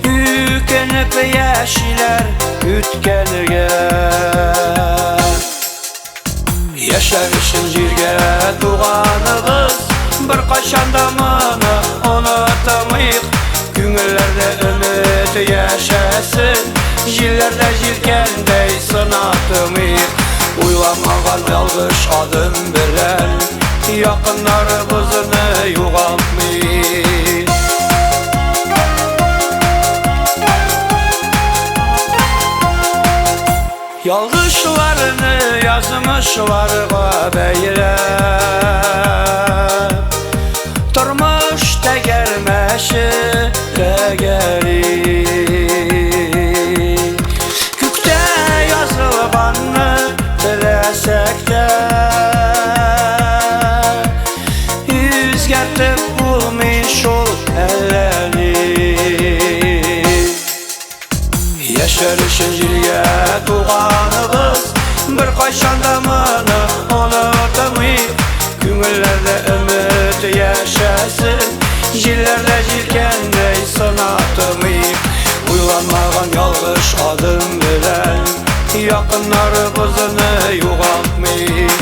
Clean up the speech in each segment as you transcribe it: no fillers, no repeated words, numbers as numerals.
Yükenip yaşiler ütkelge Yaşar için jirge tuğanıbız Bir kaşanda mını unutamayık Güngüllerde ümit yaşasın Jillerde jirkendey sınatımayık Uylanmagan yalgış adım bilen Yakınlarımızını yoğaltmayık Yalgışlarını yazmışlarga beylep Turmuş tegermeşi tegeri Kükte yazılganını dilesek de Yüzgertip bulmuş ol ellerini Yaşar için jirge tuğanıbız Bir kaşanda mını unutamayık Güngüllerde ümit yaşasın Jillerde jirkendey sınatımayık Uylanmagan yalgış adım bilen Yakınlarımızını yoğaltmayık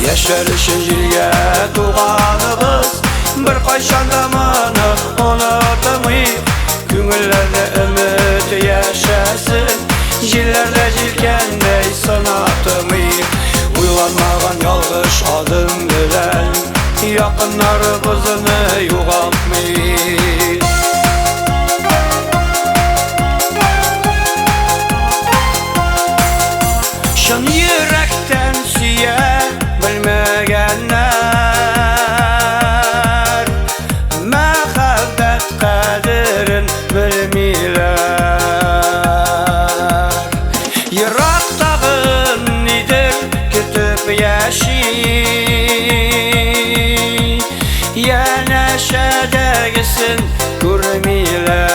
Yaşar için jirge tuğanıbız Bir kaşanda mını unutamayık Güngüllerde ümit yaşasın Jillerde jirkendey sınatımayık Uylanmagan yalgış adım bilen Yakınlarımızını yoğaltmayık Şın yürekten süye bilmegenler Mehabbet kadirin bilmiler Yıraktağın idir kütüp yaşı Yeneşedegisin görmiler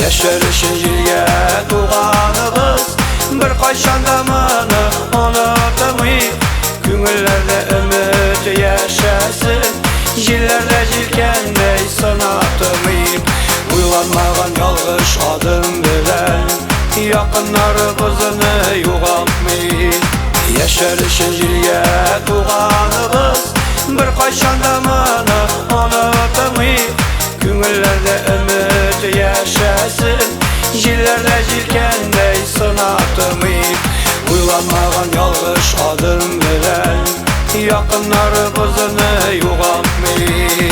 Yaşar için jirge tuğanıbız Bir kaşanda mını unutamayık Güngüllerde ümit yaşasın Jillerde jirkendey sınatımayık Uylanmagan yalgış adım bilen Yakınlarımızını yoğaltmayık Yaşar için jirge tuğanıbız Bir kaşanda mını unutamayık Güngüllerde ümit yaşasın Jillerde jirkendey sınatımayık Uylanmagan yalgış adım bilen Yakınlarımızını yoğaltmayık